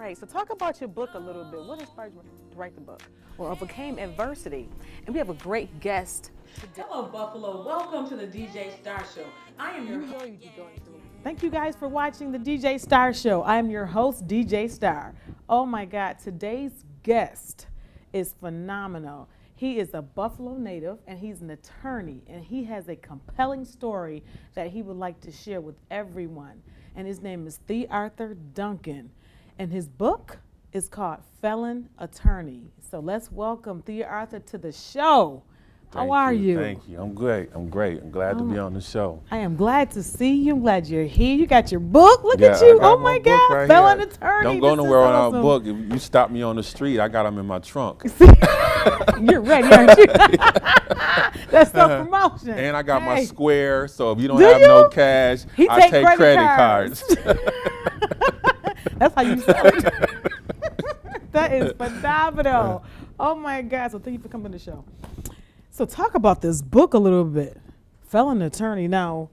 right, so talk about your book a little bit. What inspired you to write the book? Or overcame adversity? And we have a great guest today. Hello, Buffalo. Welcome to the DJ Star Show. I am your host. Thank you guys for watching the DJ Star Show. I'm your host, DJ Star. Oh my God, today's guest is phenomenal. He is a Buffalo native and he's an attorney, and he has a compelling story that he would like to share with everyone. And his name is TheArthur Duncan, and his book is called Felon-Attorney. So let's welcome TheArthur to the show. How are you? Thank you. I'm great. I'm glad to be on the show. I am glad to see you. I'm glad you're here. You got your book. Look at you. Oh my God. Right Felon-Attorney. Don't go nowhere without a book. If you stop me on the street, I got them in my trunk. You're ready, aren't you? That's the promotion. And I got my Square, so if you don't Do have you? no cash, I take credit cards. That's how you sell it. That is phenomenal. Oh my God. So thank you for coming to the show. So talk about this book a little bit, Felon-Attorney. Now,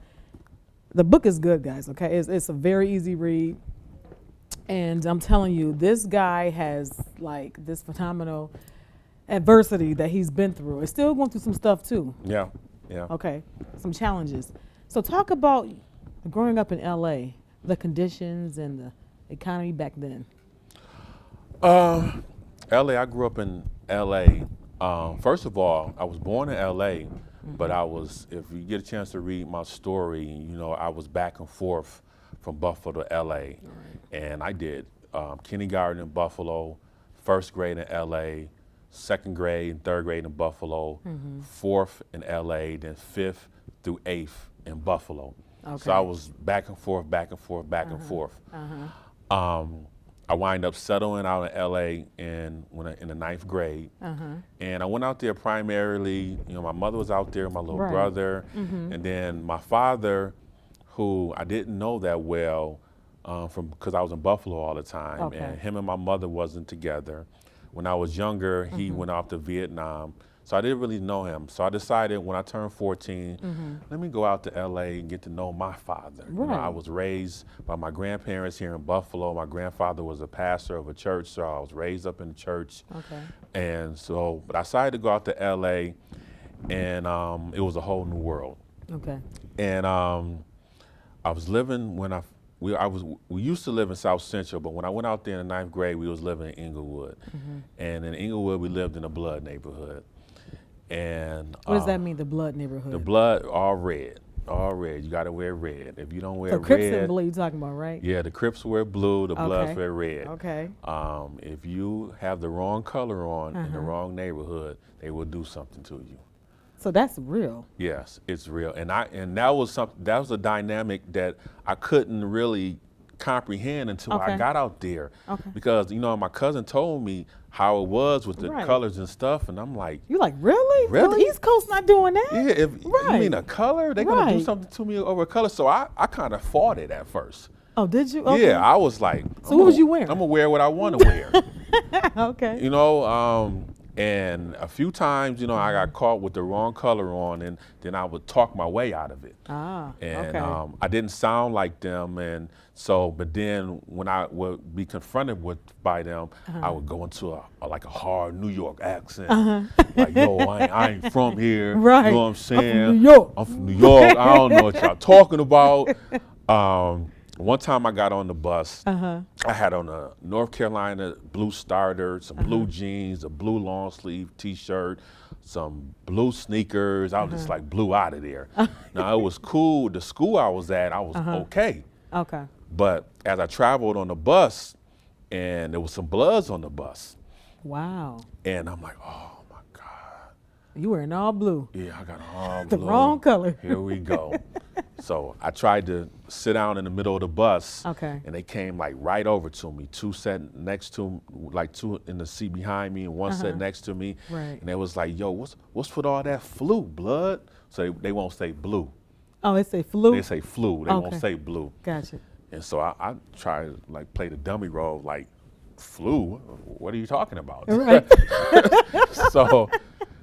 the book is good, guys, okay? It's a very easy read. And I'm telling you, this guy has like this phenomenal adversity that he's been through. It's still going through some stuff too. Yeah. Okay, some challenges. So talk about growing up in LA, the conditions and the economy back then. LA, I grew up in LA. First of all, I was born in LA, but if you get a chance to read my story, you know, I was back and forth from Buffalo to LA. Right. And I did kindergarten in Buffalo, first grade in LA, second grade and third grade in Buffalo, fourth in LA, then fifth through eighth in Buffalo. Okay. So I was back and forth. I wind up settling out in LA in the ninth grade. And I went out there primarily, you know, my mother was out there, my little brother, and then my father, who I didn't know that well because I was in Buffalo all the time. And him and my mother wasn't together. When I was younger, he went off to Vietnam. So I didn't really know him. So I decided when I turned 14, let me go out to LA and get to know my father. You know, I was raised by my grandparents here in Buffalo. My grandfather was a pastor of a church, so I was raised up in the church. And so, but I decided to go out to LA, and it was a whole new world. And I was living we used to live in South Central, but when I went out there in the ninth grade, we was living in Inglewood. And in Inglewood, we lived in a blood neighborhood. And what does that mean, the blood neighborhood? The blood, all red. You got to wear red. If you don't wear red. So Crips and blue you're talking about, right? Yeah, the Crips wear blue, the Bloods wear red. Okay. If you have the wrong color on in the wrong neighborhood, they will do something to you. So that's real. Yes, it's real. And that was a dynamic that I couldn't really comprehend until I got out there. Because, you know, my cousin told me how it was with the colors and stuff, and I'm like, you're like, really? Really? The East Coast not doing that? Yeah, you mean a color? They're gonna do something to me over a color. So I kind of fought it at first. Oh, did you? Okay. Yeah, I was like, so what was you wearing? I'm gonna wear what I want to wear. Okay. You know, and a few times, you know, I got caught with the wrong color on, and then I would talk my way out of it. And I didn't sound like them, and so, but then when I would be confronted by them, I would go into a hard New York accent. Like, yo, I ain't from here. Right. You know what I'm saying? I'm from New York. I'm from New York. I don't know what y'all talking about. One time I got on the bus, I had on a North Carolina blue starter, some blue jeans, a blue long sleeve t-shirt, some blue sneakers. I was just like blew out of there. Now it was cool. The school I was at, I was okay. But as I traveled on the bus, and there was some Bloods on the bus. Wow. And I'm like, oh my God. You wearing all blue. Yeah, I got all the blue. The wrong color. Here we go. So I tried to sit down in the middle of the bus, and they came like right over to me. Two sat next to, like two in the seat behind me, and one sat next to me. Right. And they was like, "Yo, what's with all that flu, blood?" So they won't say blue. Oh, they say flu. They say flu. They won't say blue. Gotcha. And so I try to like play the dummy role, like flu. What are you talking about? Right. So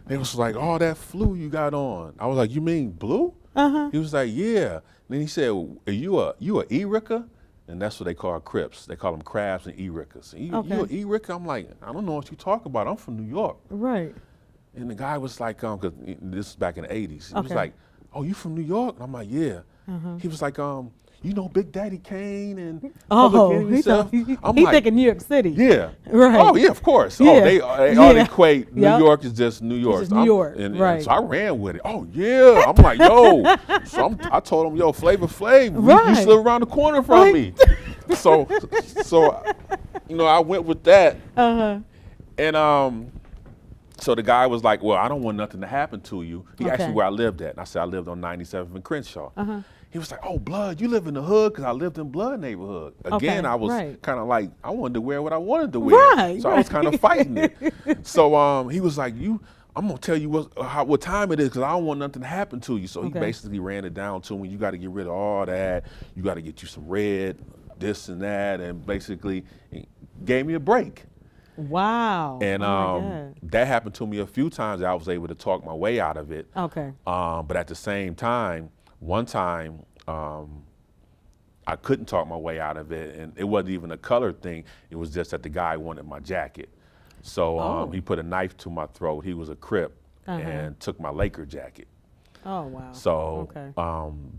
they was like, "Oh, that flu you got on." I was like, "You mean blue?" He was like, "Yeah." And then he said, "Are you a Erica?" and that's what they call Crips. They call them crabs and E-Rickers. You Okay. an E-Ricker? I'm like, I don't know what you talk about. I'm from New York. Right. And the guy was like, because this is back in the 80s. He was Okay. like, oh, you from New York? And I'm like, yeah. He was like, you know Big Daddy Kane and Oh, Public Enemy stuff? I'm he like, thinking New York City. yeah. Right. Oh, yeah, of course. Yeah. Oh, they all Yeah. equate New Yep. York is just New York. just New York, And right. so I ran with it. Oh, yeah. I'm like, yo. So I told him, yo, Flavor Flav, you Right. used to live around the corner from Right. me. So, I went with that. And so the guy was like, well, I don't want nothing to happen to you. He asked me Okay. where I lived at. And I said, I lived on 97th and Crenshaw. He was like, oh, Blood, you live in the hood? Because I lived in Blood neighborhood. Again, Okay, I was right. kind of like, I wanted to wear what I wanted to wear. Right, So I was right. kind of fighting it. So he was like, I'm going to tell you what time it is because I don't want nothing to happen to you. So he Okay. basically ran it down to me. You got to get rid of all that. You got to get you some red, this and that. And basically gave me a break. Wow. And oh my God. that happened to me a few times. I was able to talk my way out of it. Okay. But at the same time, one time, I couldn't talk my way out of it, and it wasn't even a color thing. It was just that the guy wanted my jacket. So he put a knife to my throat. He was a Crip and took my Laker jacket. Oh wow. So, okay.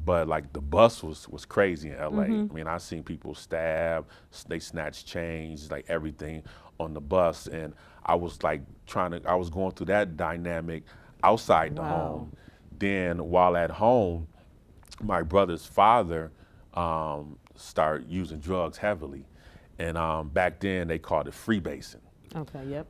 but like the bus was crazy in LA. I mean, I seen people stab, they snatch change, like everything on the bus, and I was like I was going through that dynamic outside the Wow. home. Then while at home, my brother's father started using drugs heavily, and back then they called it freebasing. Okay. Yep.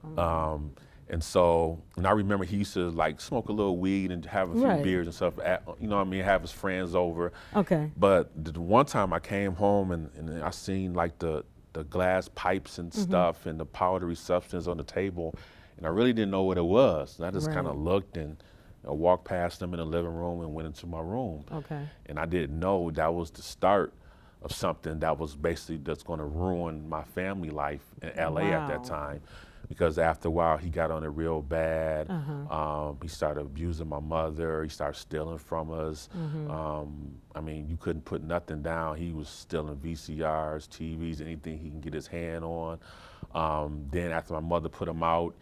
And so, and I remember he used to like smoke a little weed and have a few Right. beers and stuff, you know what I mean, have his friends over. Okay. But the one time I came home and I seen like the glass pipes and stuff and the powdery substance on the table, and I really didn't know what it was. And I just kind of Right. looked and walked past them in the living room and went into my room. Okay. And I didn't know that was the start of something that was basically that's going to ruin my family life in LA at that Wow. time. Because after a while, he got on it real bad. He started abusing my mother. He started stealing from us. I mean, you couldn't put nothing down. He was stealing VCRs, TVs, anything he can get his hand on. Then after my mother put him out,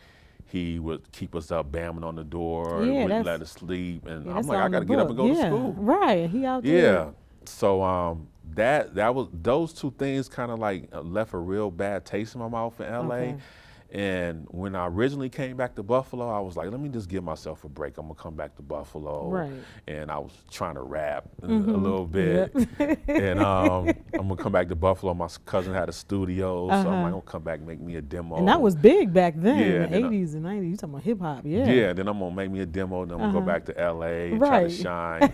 he would keep us up, banging on the door, Yeah, wouldn't that's- let us sleep. And Yeah, I'm that's like, all I in got the to get up and book. go to Yeah, school. Right. He out there. Yeah. So that was those two things kind of like left a real bad taste in my mouth in LA. Okay. And when I originally came back to Buffalo, I was like, let me just give myself a break. I'm gonna come back to Buffalo. Right. And I was trying to rap a little bit. And I'm gonna come back to Buffalo. My cousin had a studio, so I'm like, I'm gonna come back and make me a demo. And that was big back then, Yeah, in and the then 80s and 90s. You talking about hip hop, yeah. Yeah, then I'm gonna make me a demo, and then I'm gonna go back to LA and try Right. to shine.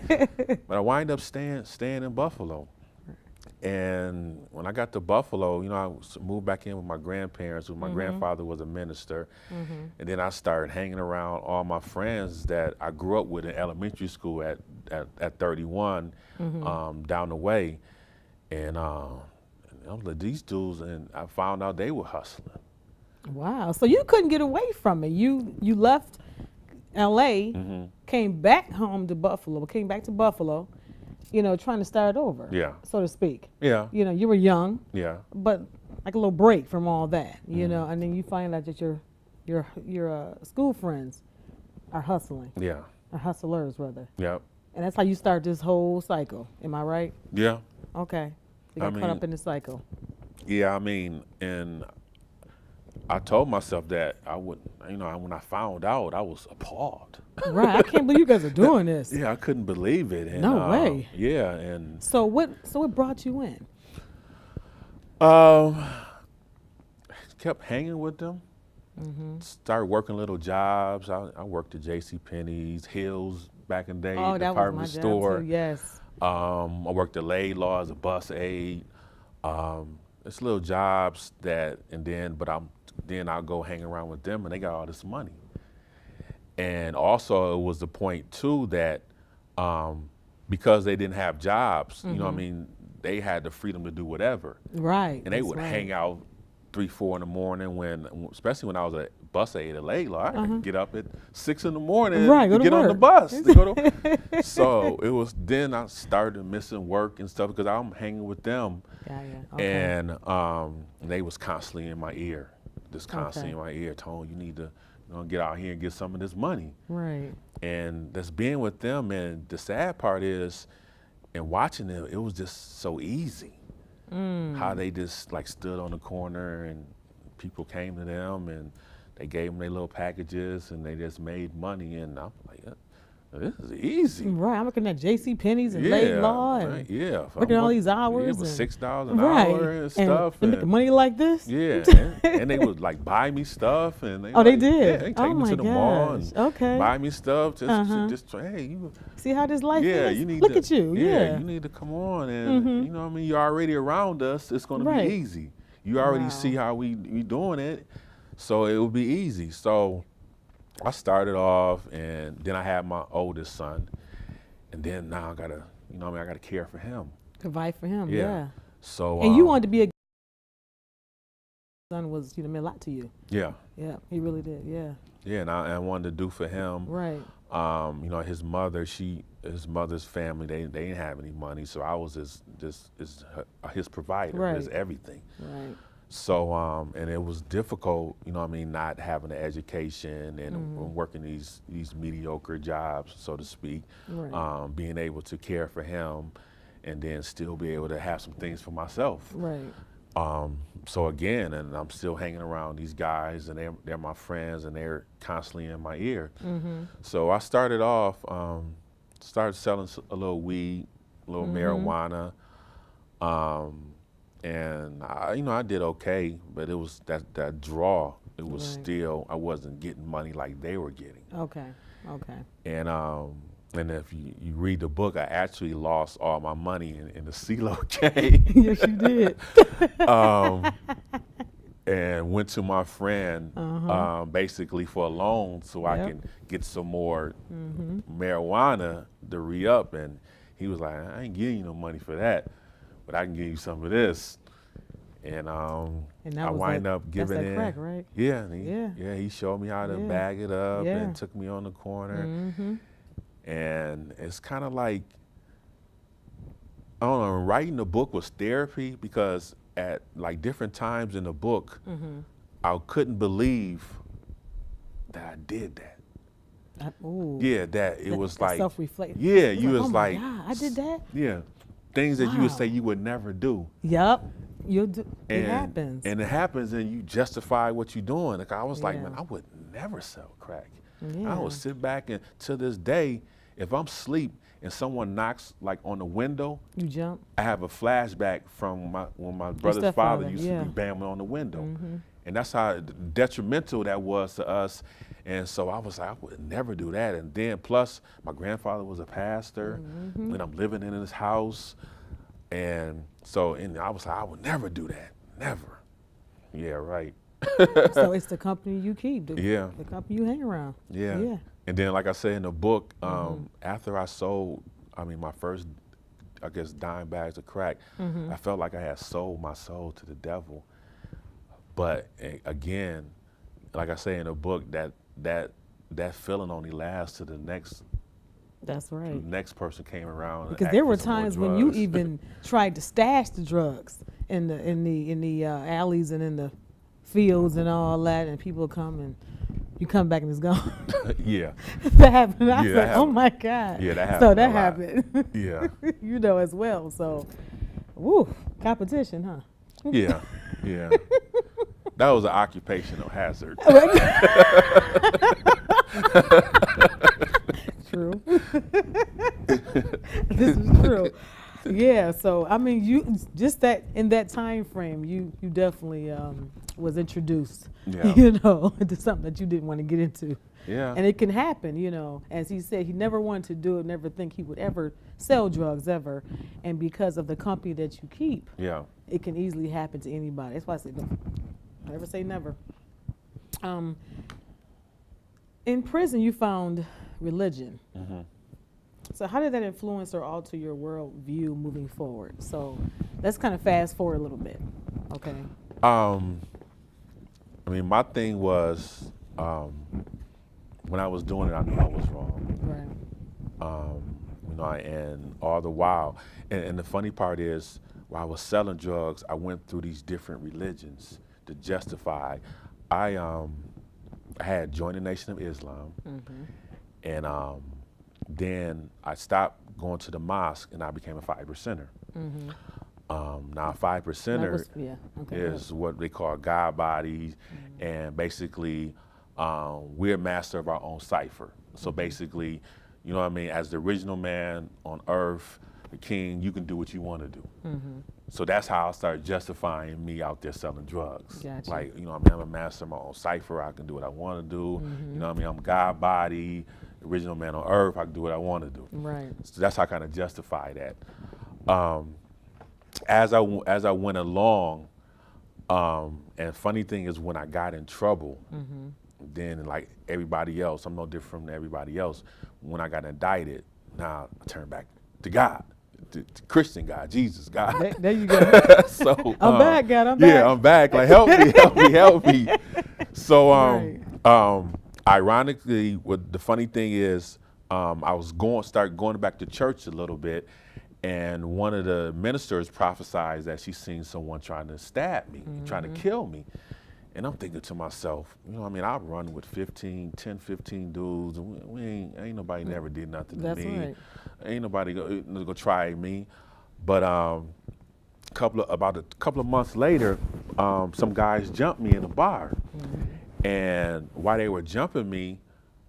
But I wind up staying in Buffalo. And when I got to Buffalo, I moved back in with my grandparents, my grandfather was a minister. And then I started hanging around all my friends that I grew up with in elementary school at 31 down the way. And I was like, these dudes, and I found out they were hustling. Wow. So you couldn't get away from it. You left LA, came back home to Buffalo, came back to Buffalo, trying to start over. Yeah. So to speak. Yeah, You were young, yeah. but like a little break from all that, and then you find out that your school friends are hustling, Yeah, or hustlers rather. yeah, And that's how you start this whole cycle. Am I right? yeah. Okay. You I got caught up mean- in the cycle. Yeah, I mean, and I told myself that I would, when I found out, I was appalled. Right. I can't believe you guys are doing this. Yeah, I couldn't believe it. And, No way. Yeah, and So what brought you in? kept hanging with them. Started working little jobs. I worked at J.C. Penney's, Hills back in the day, Oh, that was my department job store. too. Yes. I worked at Laidlaw as a bus aide. It's little jobs then I'll go hang around with them and they got all this money. And also it was the point too that because they didn't have jobs, they had the freedom to do whatever. Right. And they that's would right. hang out 3, 4 in the morning especially when I was a bus aide at Layla, I could get up at 6 in the morning to get on the bus. To go to, so it was then I started missing work and stuff because I'm hanging with them. And they was constantly in my ear, in my ear, Tone, you need to get out here and get some of this money. Right. And that's being with them. And the sad part is, and watching them, it was just so easy. How they just like stood on the corner and people came to them and they gave them their little packages and they just made money. And I'm like, this is easy. Right, I'm looking at J.C. Penney's and Laidlaw and working all these hours. It was $6 an hour and stuff. And making money like this? Yeah, and they would like buy me stuff. And they they did? Yeah, they take me to the mall and buy me stuff. Just hey, you see how this life is? You need Look at you. Yeah, you need to come on. And you know what I mean? You're already around us. It's going to be easy. You already see how we doing it. So it will be easy. So I started off, and then I had my oldest son, and then now I gotta, I gotta care for him. Provide for him, yeah. So and you wanted to be a son was meant a lot to you. Yeah. Yeah, he really did. Yeah. Yeah, and I wanted to do for him. Right. His mother's family, they didn't have any money, so I was his provider, his everything. Right. So, and it was difficult, not having an education and working these mediocre jobs, so to speak, being able to care for him and then still be able to have some things for myself. Right. So again, and I'm still hanging around these guys and they're my friends and they're constantly in my ear. So I started off, started selling a little weed, a little marijuana. And I did okay, but it was that draw. It was still, I wasn't getting money like they were getting. Okay. And if you read the book, I actually lost all my money in the CeeLo game. Yes, you did. And went to my friend basically for a loan so I can get some more marijuana to re-up. And he was like, I ain't giving you no money for that, but I can give you some of this. And I wind up giving that's in. Crack, right? Yeah, he showed me how to bag it up and took me on the corner. And it's kind of like, I don't know, writing the book was therapy because at like different times in the book, I couldn't believe that I did that. That it was like self-reflect. Yeah, you was like, God, I did that. Yeah, things that you would say you would never do. Yep, you'll do. It happens. And it happens, and you justify what you're doing. Like I was like, man, I would never sell crack. I would sit back and to this day, if I'm asleep and someone knocks like on the window, you jump. I have a flashback from when my brother's father used to be banging on the window. And that's how detrimental that was to us. And so I was like, I would never do that. And then plus my grandfather was a pastor and I'm living in his house. And so I was like, I would never do that, never. Yeah, right. So it's the company you keep, the company you hang around. Yeah. And then like I said in the book, after I sold, my first, I guess, dime bags of crack, I felt like I had sold my soul to the devil. But again, like I say in the book, that feeling only lasts to the next. That's right. The next person came around. Because there were times when you even tried to stash the drugs in the alleys and in the fields and all that, and people come and you come back and it's gone. Yeah. That happened. I was like, oh my God. Yeah, that happened. So that happened. Yeah. As well. So, woo, competition, huh? Yeah. That was an occupational hazard. True. This is true. Yeah, so you just that in that time frame, you definitely was introduced, to something that you didn't want to get into. Yeah. And it can happen, As he said, he never wanted to do it, never think he would ever sell drugs ever. And because of the company that you keep, it can easily happen to anybody. That's why I say never say never. In prison, you found religion. So how did that influence or alter your worldview moving forward? So let's kind of fast forward a little bit. Okay. I mean, my thing was when I was doing it, I knew I was wrong. Right. You know, and all the while, and the funny part is, while I was selling drugs, I went through these different religions to justify. I had joined the Nation of Islam, and then I stopped going to the mosque, and I became a 5%er. Now, a 5%er is what they call God body, and basically, we're master of our own cipher. So basically, you know what I mean, as the original man on earth, the king, you can do what you want to do. So that's how I started justifying me out there selling drugs. Gotcha. Like, you know what I mean, I'm a master of my own cipher, I can do what I want to do. You know what I mean, I'm God body, original man on earth, I can do what I want to do. Right. So that's how I kind of justify that. As I went along, and funny thing is when I got in trouble, then like everybody else, I'm no different from everybody else. When I got indicted, now I turned back to God, to Christian God, Jesus God. There you go. So I'm back, God. I'm back. Yeah, I'm back. Like help me, help me, help me. So ironically, what the funny thing is, I was start going back to church a little bit, and one of the ministers prophesied that she's seen someone trying to stab me, trying to kill me. And I'm thinking to myself, you know, I mean, I've run with 10, 15 dudes, and we ain't nobody never did nothing to me. Right. Ain't nobody gonna try me. But about a couple of months later, some guys jumped me in a bar. And while they were jumping me,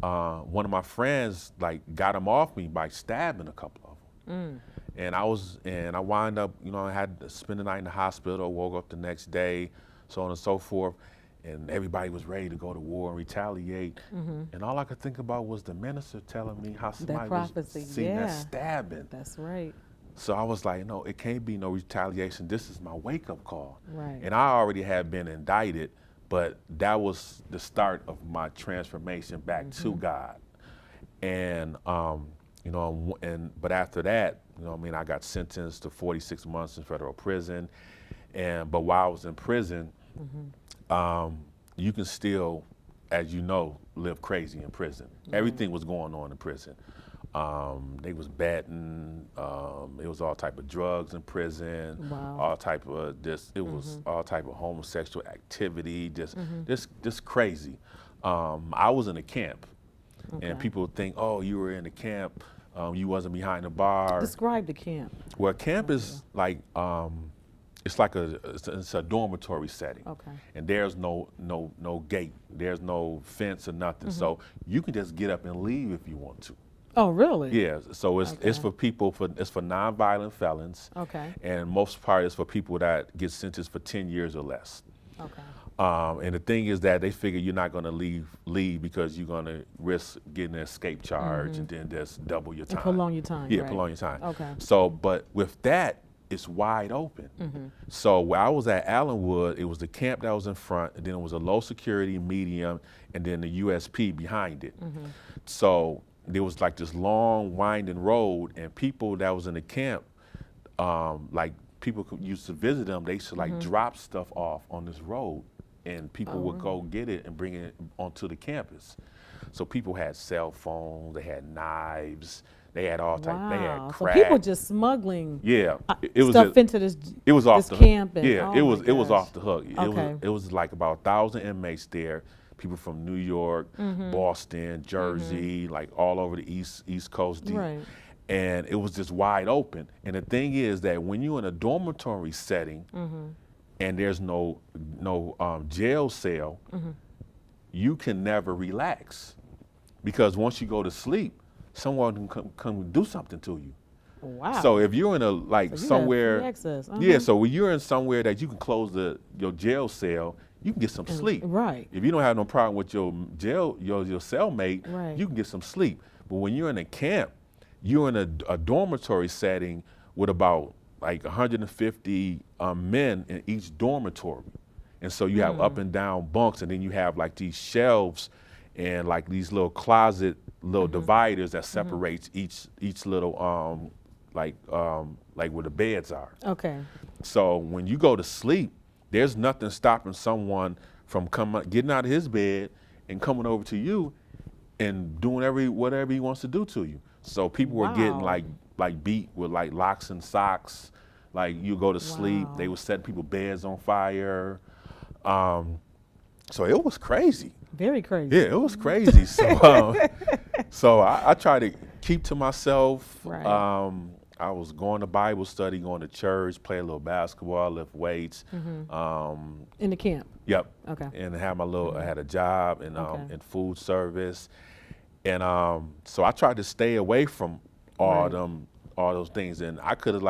one of my friends like got them off me by stabbing a couple of them. And I wound up, you know, I had to spend the night in the hospital, woke up the next day, so on and so forth. And everybody was ready to go to war and retaliate. And all I could think about was the minister telling me how somebody was seeing that stabbing. That's right. So I was like, no, it can't be no retaliation. This is my wake-up call. Right. And I already had been indicted, but that was the start of my transformation back to God. And you know, but after that, you know, I mean, I got sentenced to 46 months in federal prison. But while I was in prison, you can still, as you know, live crazy in prison. Everything was going on in prison. They was betting. It was all type of drugs in prison. Wow. All type of this. It was all type of homosexual activity. Just crazy. I was in a camp, and people think, oh, you were in a camp. You wasn't behind the bar. Describe the camp. Well, camp is like it's like it's a dormitory setting. Okay. And there's no gate. There's no fence or nothing. So you can just get up and leave if you want to. Oh, really? Yeah. So it's for people it's for nonviolent felons. Okay. And most part is for people that get sentenced for 10 years or less. Okay. And the thing is that they figure you're not going to leave because you're going to risk getting an escape charge and then just double your time. And prolong your time. Yeah, right. prolong your time. Okay. So, but with that, it's wide open. So where I was at Allenwood, it was the camp that was in front, and then it was a low security, medium, and then the USP behind it. So there was like this long winding road, and people that was in the camp, like people used to visit them, they used to like drop stuff off on this road, and people would go get it and bring it onto the campus. So people had cell phones, they had knives, they had all types. They had crack. So people just smuggling. Yeah, it was stuff into this. It was off this the camp. And, yeah, it was off the hook. Okay. It was like about 1,000 inmates there. People from New York, Boston, Jersey, like all over the East Coast. Right. And it was just wide open. And the thing is that when you're in a dormitory setting, and there's no jail cell, you can never relax, because once you go to sleep, someone can come do something to you. Wow. So if you're in a somewhere, free access. yeah. So when you're in somewhere that you can close your jail cell, you can get some sleep. Right. If you don't have no problem with your cellmate, Right. you can get some sleep. But when you're in a camp, you're in a dormitory setting with about like 150 men in each dormitory. And so you have up and down bunks, and then you have like these shelves and like these little closet, little dividers that separates each little like where the beds are. Okay. So when you go to sleep, there's nothing stopping someone from getting out of his bed and coming over to you and doing whatever he wants to do to you. So people were getting like beat with like locks and socks. Like you go to sleep, they would set people's beds on fire. So it was crazy. Very crazy. Yeah, it was crazy. So I try to keep to myself. Right. I was going to Bible study, going to church, play a little basketball, lift weights. In the camp. Yep. Okay. And have I had a job in food service, and so I tried to stay away from all those things. And I could have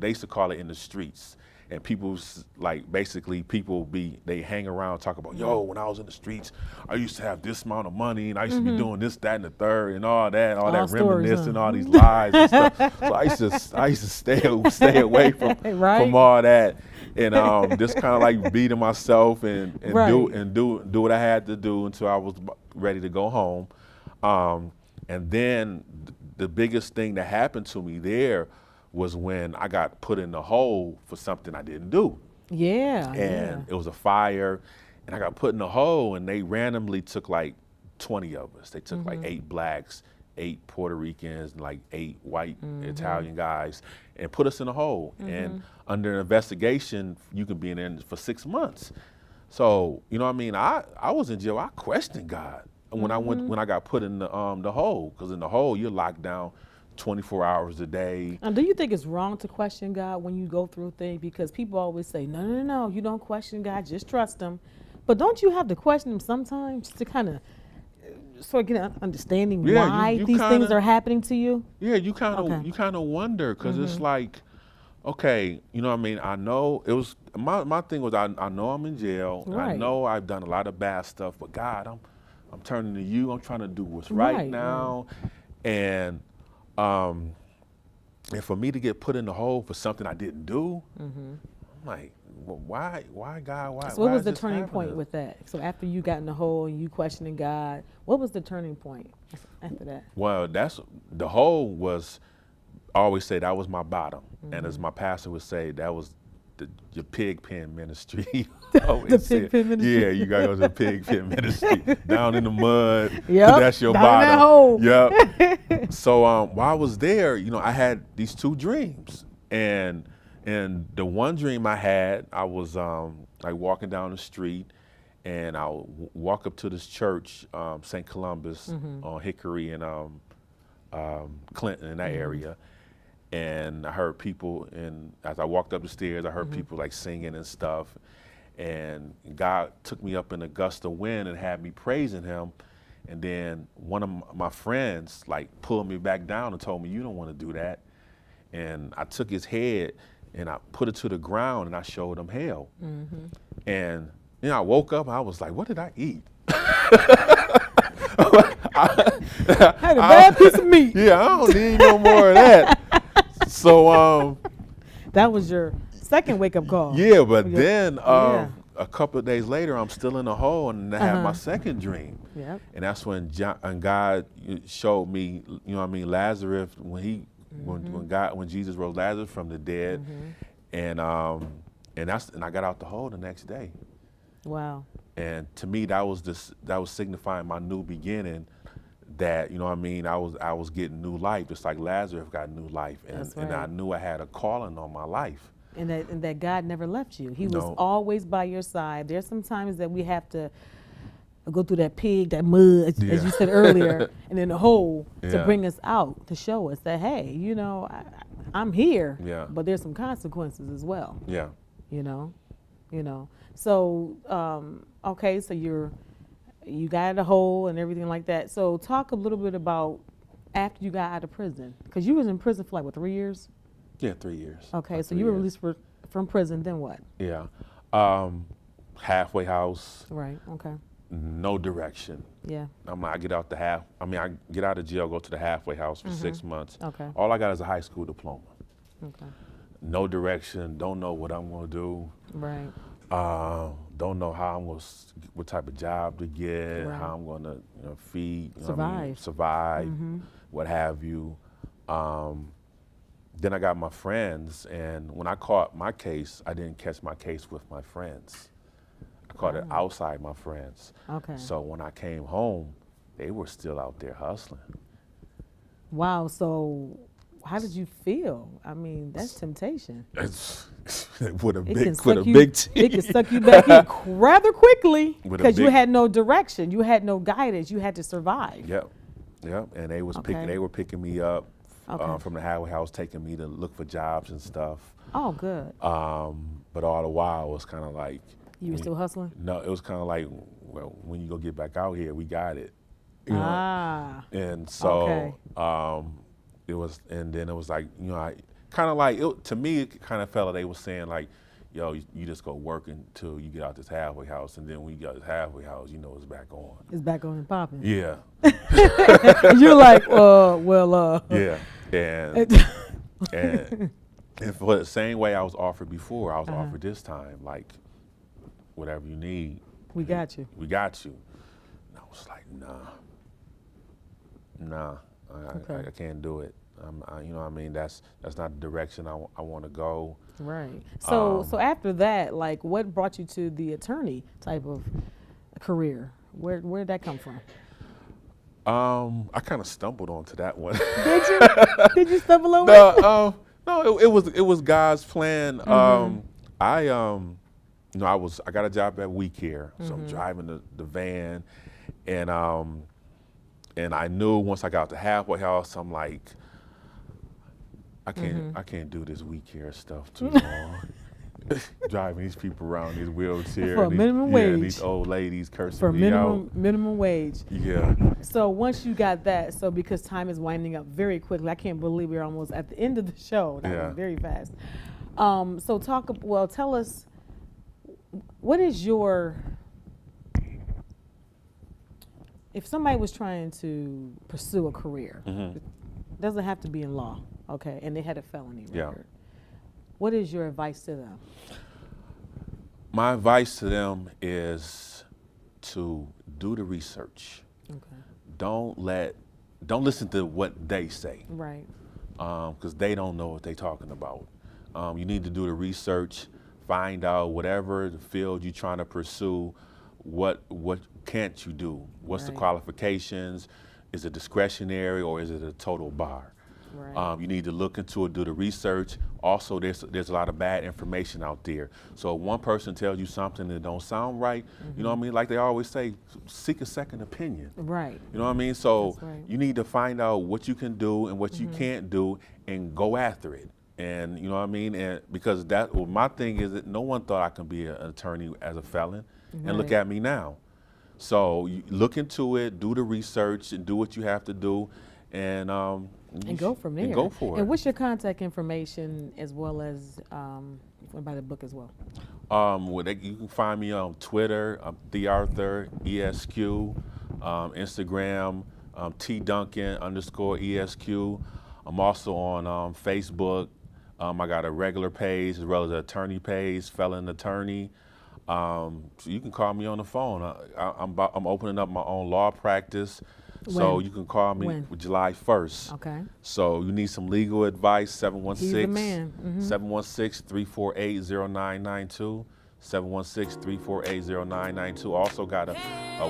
they used to call it in the streets. And people's they hang around talk about, yo, when I was in the streets, I used to have this amount of money and I used to be doing this, that, and the third and all that stories, reminiscing, all these lies and stuff. So I used to stay away from all that and just kind of like beating myself and do what I had to do until I was ready to go home. And then the biggest thing that happened to me there was when I got put in the hole for something I didn't do. Yeah. And it was a fire, and I got put in the hole, and they randomly took like 20 of us. They took like 8 blacks, 8 Puerto Ricans, and like 8 white Italian guys, and put us in a hole. And under investigation, you can be in there for 6 months. So, you know what I mean? I was in jail. I questioned God when I got put in the hole, because in the hole, you're locked down 24 hours a day. And do you think it's wrong to question God when you go through things? Because people always say, no, you don't question God, just trust him. But don't you have to question him sometimes to kind of sort of get an understanding why these things are happening to you? Yeah, you kind of wonder, because it's like, okay, you know what I mean? I know it was, my thing was I know I'm in jail. And I know I've done a lot of bad stuff, but God, I'm turning to you. I'm trying to do what's right now. And for me to get put in the hole for something I didn't do, I'm like, well, why God? Why? So what was the this turning happening? point with that? So after you got in the hole and you questioning God, what was the turning point after that? Well, the hole was, I always say that was my bottom. And as my pastor would say, that was your pig pen ministry. The pig pen ministry. Yeah, you gotta go to the pig pen ministry. Down in the mud. Yep. That's your down bottom. In that hole. Yep. So while I was there, I had these 2 dreams. And the one dream I had, I was like walking down the street, and I would walk up to this church, St. Columbus on Hickory and Clinton in that area. And I heard people, and as I walked up the stairs, I heard people like singing and stuff. And God took me up in a gust of wind and had me praising him. And then one of my friends like pulled me back down and told me, you don't want to do that. And I took his head and I put it to the ground and I showed him hell. And I woke up and I was like, what did I eat? I had a bad piece of meat. Yeah, I don't need no more of that. So that was your second wake-up call. Yeah, but then a couple of days later, I'm still in the hole, and I had my second dream. Yep. And that's when God showed me, Lazarus, when Jesus rose Lazarus from the dead, and I got out the hole the next day. Wow. And to me, that was signifying my new beginning. That I was getting new life, just like Lazarus got new life, and I knew I had a calling on my life. And that God never left you. He was always by your side. There's some times that we have to go through that mud, as you said earlier, and in the hole to bring us out, to show us that, hey, I'm here, but there's some consequences as well. Yeah. So, okay, so you got out of the hole and everything like that. So talk a little bit about after you got out of prison, because you was in prison for like, 3 years? Yeah, 3 years. Okay, so you were released from prison, then what? Yeah. Halfway house. Right, okay. No direction. Yeah. I get out of jail, go to the halfway house for 6 months. Okay. All I got is a high school diploma. Okay. No direction, don't know what I'm gonna do. Right. Don't know what type of job to get, how I'm gonna feed, survive, what have you. Then I got my friends, and when I caught my case, I didn't catch my case with my friends. I called it outside my friends. Okay. So when I came home, they were still out there hustling. Wow. So how did you feel? I mean, that's temptation. It's with a It big, can with suck a you. big T. It can suck you back in rather quickly With a because you big- had no direction. You had no guidance. You had to survive. Yep, yep. And they was picking. Okay. They were picking me up Okay. from the halfway house, taking me to look for jobs and stuff. Oh, good. But all the while, it was kind of like You were still hustling? no. It was kind of like, well, when you go get back out here, we got it. You know? Ah. And so Okay. it was, and then it was like, you know, I kind of like to me, it kind of felt like they were saying like, yo, you just go work until you get out this halfway house, and then when you get out this halfway house, you know it's back on. It's back on and popping. Yeah, And you're like, yeah, and for the same way I was offered before, I was offered this time, like, whatever you need, we got you. we got you. And I was like, nah, I can't do it. You know what I mean? That's not the direction I want to go. Right. So after that, like, what brought you to the attorney type of career? Where did that come from? I kind of stumbled onto that one. Did you? Did you stumble over it? No, it was God's plan. I got a job at We Care, so I'm driving the van, and I knew once I got to halfway house, I'm like, I can't do this We Care stuff too long. Driving these people around in these wheelchairs, For a minimum wage. these old ladies cursing For me out. minimum wage. Yeah. So once you got that, so because time is winding up very quickly, I can't believe we're almost at the end of the show. That Yeah. was very fast. So tell us, what is your, if somebody was trying to pursue a career, it doesn't have to be in law, okay, and they had a felony Yeah. record, what is your advice to them? My advice to them is to do the research. Okay. Don't listen to what they say, Right. because they don't know what they're talking about. You need to do the research, find out whatever the field you're trying to pursue, what can't you do? What's the Right. qualifications? Is it discretionary or is it a total bar? Right. You need to look into it, do the research. Also, there's a lot of bad information out there. So if one person tells you something that don't sound right, you know what I mean? Like they always say, seek a second opinion. Right. You know what I mean? So That's right. you need to find out what you can do and what you can't do and go after it. And you know what I mean? And because my thing is that no one thought I could be an attorney as a felon, and look Right. at me now. So you look into it, do the research, and do what you have to do, and go from there. And go for it. And what's your contact information as well as buy the book as well? You can find me on Twitter, TheArthur ESQ, Instagram, TDuncan_ESQ. I'm also on Facebook. I got a regular page as well as an attorney page, Felon-Attorney. So you can call me on the phone. I'm opening up my own law practice. So When? you can call me When? July 1st. Okay. So you need some legal advice, He's the man. 716-348-0992. 716-348-0992. Also got a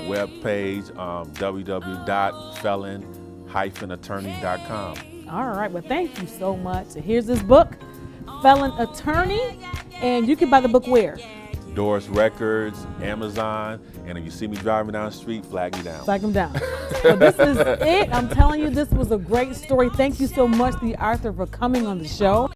web page, www.felon-attorney.com. All right. Well, thank you so much. So here's this book, Felon-Attorney, and you can buy the book where? Doris Records, Amazon, and if you see me driving down the street, flag me down. Flag them down. So this is it. I'm telling you, this was a great story. Thank you so much, TheArthur, for coming on the show.